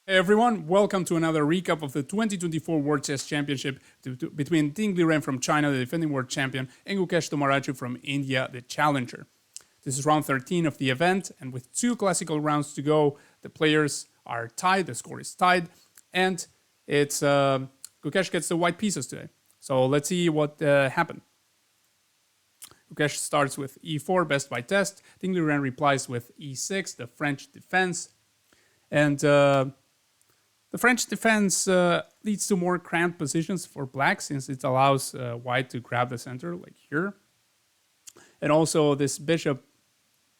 Hey everyone, welcome to another recap of the 2024 World Chess Championship between Liren from China, the defending world champion, and Gukesh Dommaraju from India, the challenger. This is round 13 of the event, and with two classical rounds to go, the players are tied, the score is tied, and it's Gukesh gets the white pieces today. So let's see what happened. Gukesh starts with e4, best by test. Liren replies with e6, the French defense. And the French defense leads to more cramped positions for black since it allows white to grab the center like here. And also this bishop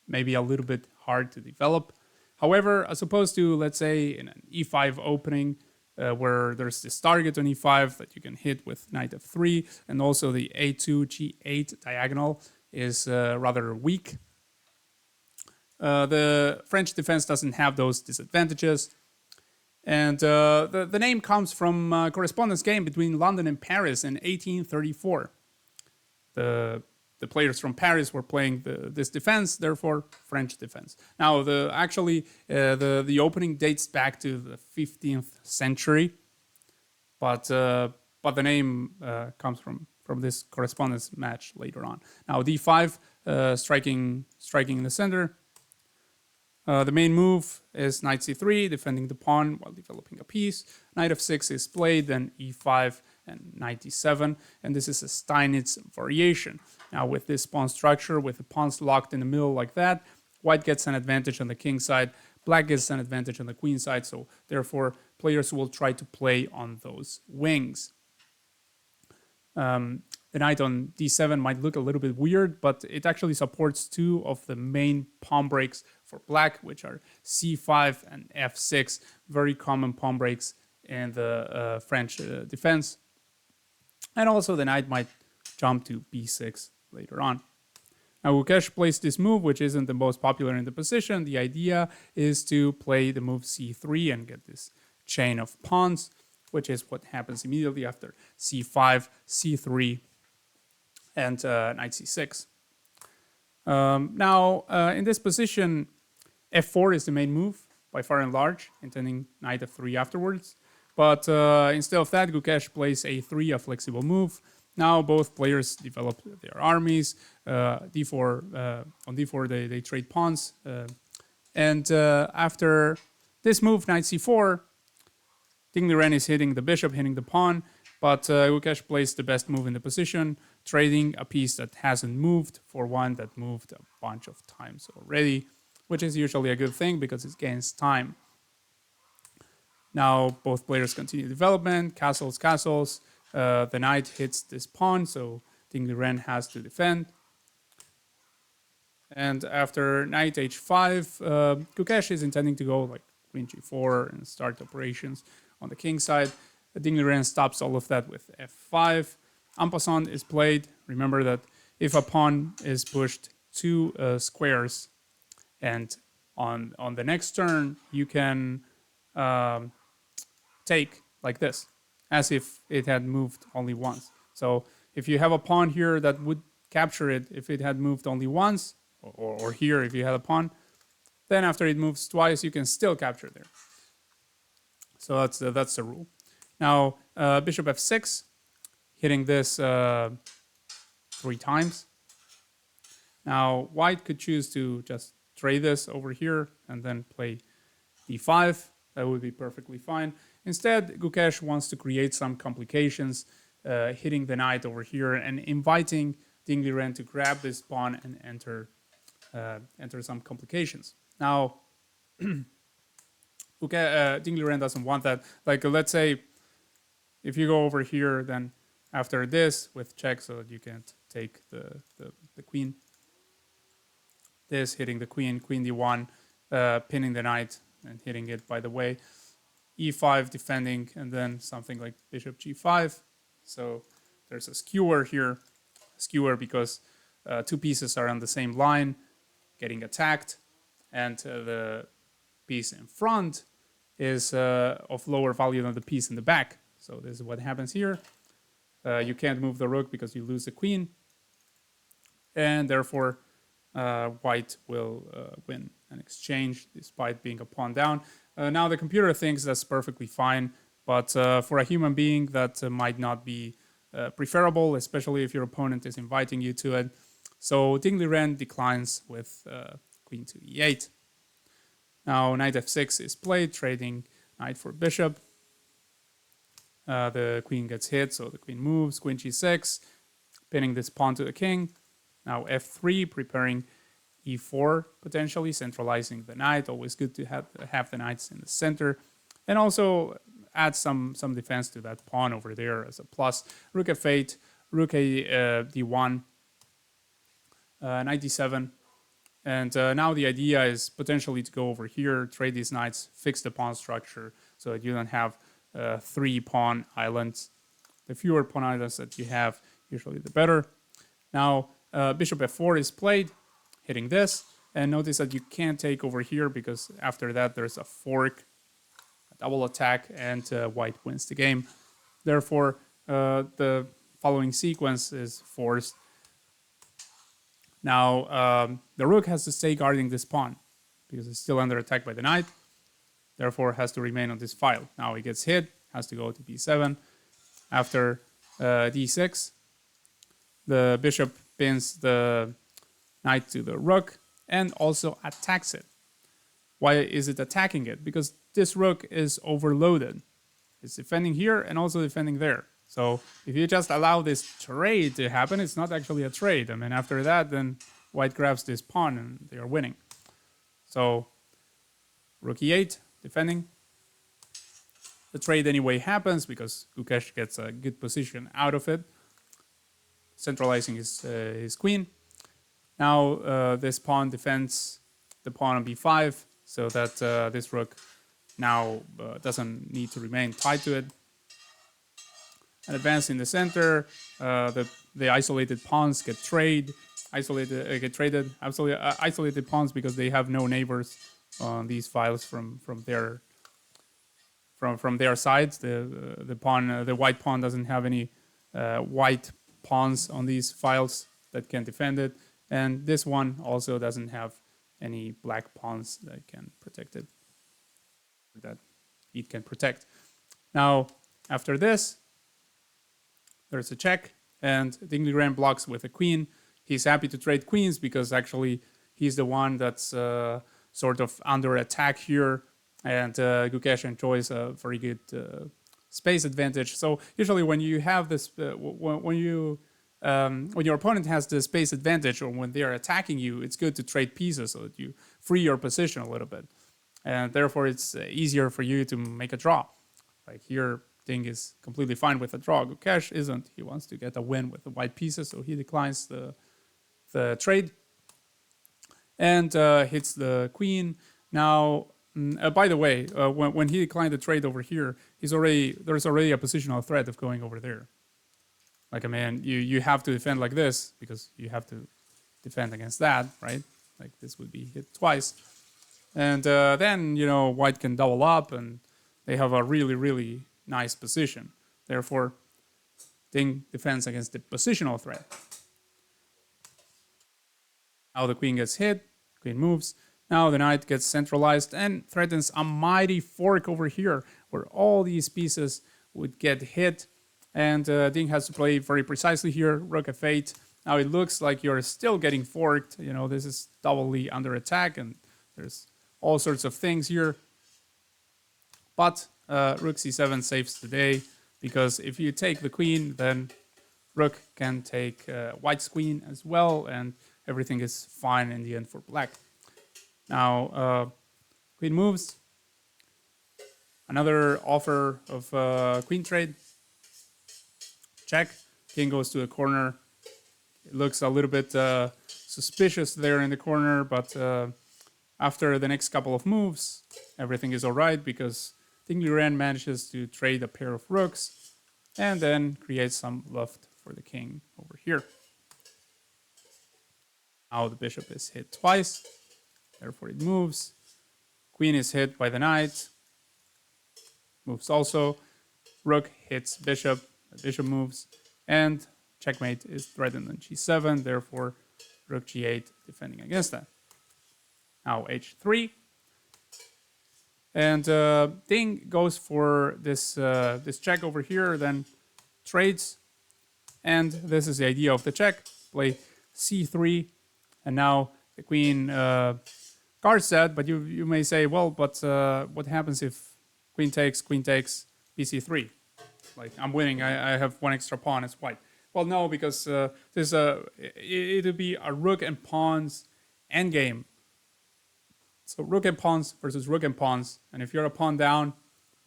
may be a little bit hard to develop. However, as opposed to, let's say, in an e5 opening where there's this target on e5 that you can hit with knight f3, and also the a2, g8 diagonal is rather weak. The French defense doesn't have those disadvantages. And the name comes from a correspondence game between London and Paris in 1834. The players from Paris were playing this defense, therefore French defense. Now, the opening dates back to the 15th century, but the name comes from this correspondence match later on. Now, d5, striking in the center. The main move is knight c3, defending the pawn while developing a piece. Knight f6 is played, then e5 and knight d7. And this is a Steinitz variation. Now with this pawn structure, with the pawns locked in the middle like that, white gets an advantage on the king side, black gets an advantage on the queen side. So therefore, players will try to play on those wings. The knight on d7 might look a little bit weird, but it actually supports two of the main pawn breaks for black, which are c5 and f6, very common pawn breaks in the French defense. And also the knight might jump to b6 later on. Now Gukesh plays this move, which isn't the most popular in the position. The idea is to play the move c3 and get this chain of pawns, which is what happens immediately after c5, c3, and knight c6. Now, in this position, f4 is the main move, by far and large, intending knight f3 afterwards. But instead of that, Gukesh plays a3, a flexible move. Now both players develop their armies. D4 on d4, they trade pawns. And after this move, knight c4, Liren is hitting the bishop, hitting the pawn, but Gukesh plays the best move in the position, trading a piece that hasn't moved for one that moved a bunch of times already, which is usually a good thing because it gains time. Now both players continue development, castles. The knight hits this pawn, so Liren has to defend. And after knight h5, Gukesh is intending to go like queen g4 and start operations on the king side. Liren stops all of that with f5. En passant is played. Remember that if a pawn is pushed 2 squares, and on the next turn you can take like this, as if it had moved only once. So if you have a pawn here that would capture it if it had moved only once, or here if you had a pawn, then after it moves twice, you can still capture there. So that's the rule. Now, bishop f6, hitting this 3 times. Now, white could choose to just trade this over here and then play d5. That would be perfectly fine. Instead, Gukesh wants to create some complications, hitting the knight over here and inviting Liren to grab this pawn and enter some complications. Now, Liren doesn't want that. Like, let's say if you go over here, then after this with check, so that you can't take the queen. This hitting the queen d1, pinning the knight and hitting it by the way. E5 defending, and then something like bishop g5. So there's a skewer here. Skewer because 2 pieces are on the same line, getting attacked, and the piece in front is of lower value than the piece in the back. So this is what happens here. You can't move the rook because you lose the queen, and therefore white will win an exchange despite being a pawn down. Now the computer thinks that's perfectly fine, but for a human being that might not be preferable, especially if your opponent is inviting you to it. So Ting Liren declines with queen to e8. Now knight f6 is played, trading knight for bishop. The queen gets hit, so the queen moves, queen g6, pinning this pawn to the king. Now f3, preparing e4, potentially centralizing the knight. Always good to have the knights in the center. And also add some defense to that pawn over there as a plus. Rook f8, rook d1, knight d7. And now the idea is potentially to go over here, trade these knights, fix the pawn structure so that you don't have 3 pawn islands. The fewer pawn islands that you have, usually the better. Now bishop f4 is played, hitting this. And notice that you can't take over here because after that there's a fork, a double attack, and white wins the game. Therefore, the following sequence is forced. Now, the rook has to stay guarding this pawn because it's still under attack by the knight. Therefore, has to remain on this file. Now he gets hit, has to go to b7. After d6, the bishop pins the knight to the rook and also attacks it. Why is it attacking it? Because this rook is overloaded. It's defending here and also defending there. So if you just allow this trade to happen, it's not actually a trade. I mean, after that, then white grabs this pawn and they are winning. So rook e8, defending. The trade anyway happens because Gukesh gets a good position out of it, centralizing his queen. Now this pawn defends the pawn on b5 so that this rook now doesn't need to remain tied to it. And advance in the center, the isolated pawns get traded. Isolated pawns because they have no neighbors on these files from their sides. The white pawn doesn't have any white pawns on these files that can defend it, and this one also doesn't have any black pawns that can protect it. That it can protect. Now after this, there's a check, and Ting Liren blocks with a queen. He's happy to trade queens because actually he's the one that's sort of under attack here, and Gukesh enjoys a very good space advantage. So usually when you have this, when your opponent has the space advantage or when they are attacking you, it's good to trade pieces so that you free your position a little bit, and therefore it's easier for you to make a draw. Like here, Ting is completely fine with a draw. Gukesh isn't. He wants to get a win with the white pieces, so he declines the trade and hits the queen. Now, by the way, when he declined the trade over here, there's already a positional threat of going over there. Like, I mean, you have to defend like this because you have to defend against that, right? Like this would be hit twice, and then white can double up, and they have a really nice position. Therefore, Ting defends against the positional threat. Now the queen gets hit, queen moves. Now the knight gets centralized and threatens a mighty fork over here where all these pieces would get hit. And Ting has to play very precisely here, rook f8. Now it looks like you're still getting forked. This is doubly under attack and there's all sorts of things here. But rook c7 saves the day because if you take the queen, then rook can take white's queen as well, and everything is fine in the end for black. Now queen moves. Another offer of queen trade. Check. King goes to the corner. It looks a little bit suspicious there in the corner, but after the next couple of moves, everything is all right because Ting Liren manages to trade a pair of rooks and then create some luft for the king over here. Now the bishop is hit twice, therefore it moves. Queen is hit by the knight, moves also. Rook hits bishop, the bishop moves, and checkmate is threatened on g7, therefore rook g8 defending against that. Now h3. And Ding goes for this this check over here, then trades. And this is the idea of the check. Play c3, and now the queen guards that. But you may say, well, but what happens if queen takes bc3? Like, I'm winning. I have one extra pawn as white. Well, no, because there's it'll be a rook and pawns endgame. So rook and pawns versus rook and pawns. And if you're a pawn down,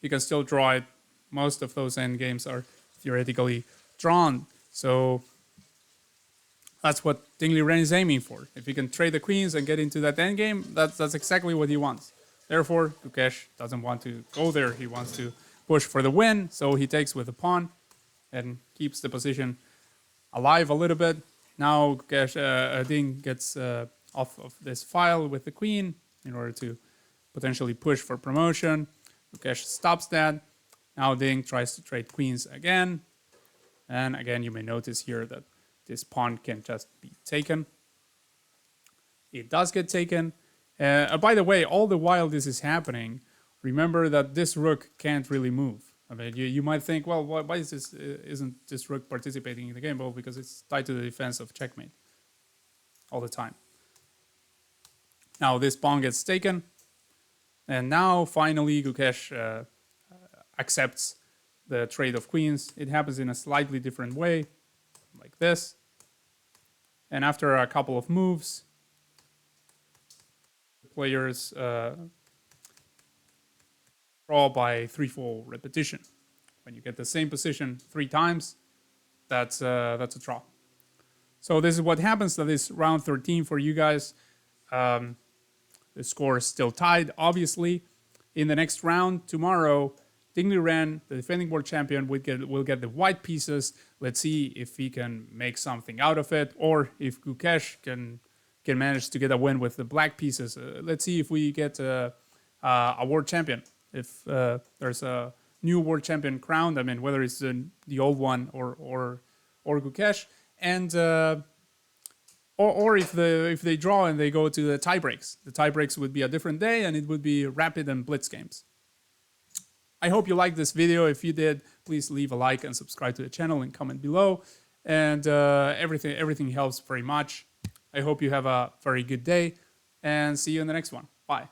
you can still draw it. Most of those endgames are theoretically drawn. So that's what Ding Liren is aiming for. If he can trade the queens and get into that endgame, that's exactly what he wants. Therefore, Gukesh doesn't want to go there. He wants to push for the win, so he takes with the pawn and keeps the position alive a little bit. Now Gukesh, Ding gets off of this file with the queen in order to potentially push for promotion. Gukesh stops that. Now Ding tries to trade queens again. And again, you may notice here that this pawn can just be taken. It does get taken. By the way, all the while this is happening, remember that this rook can't really move. I mean, you might think, well, why is this, isn't this rook participating in the game? Well, because it's tied to the defense of checkmate all the time. Now this pawn gets taken. And now, finally, Gukesh accepts the trade of queens. It happens in a slightly different way, like this. And after a couple of moves, the players draw by threefold repetition. When you get the same position 3 times, that's a draw. So this is what happens. That is round 13 for you guys. The score is still tied, obviously. In the next round, tomorrow, Ding Liren, the defending world champion, will get the white pieces. Let's see if he can make something out of it, or if Gukesh can manage to get a win with the black pieces. Let's see if we get a world champion. If there's a new world champion crowned, I mean, whether it's the old one or Gukesh, and or if they draw and they go to the tie breaks. The tie breaks would be a different day, and it would be rapid and blitz games. I hope you liked this video. If you did, please leave a like and subscribe to the channel and comment below. And everything helps very much. I hope you have a very good day, and see you in the next one. Bye.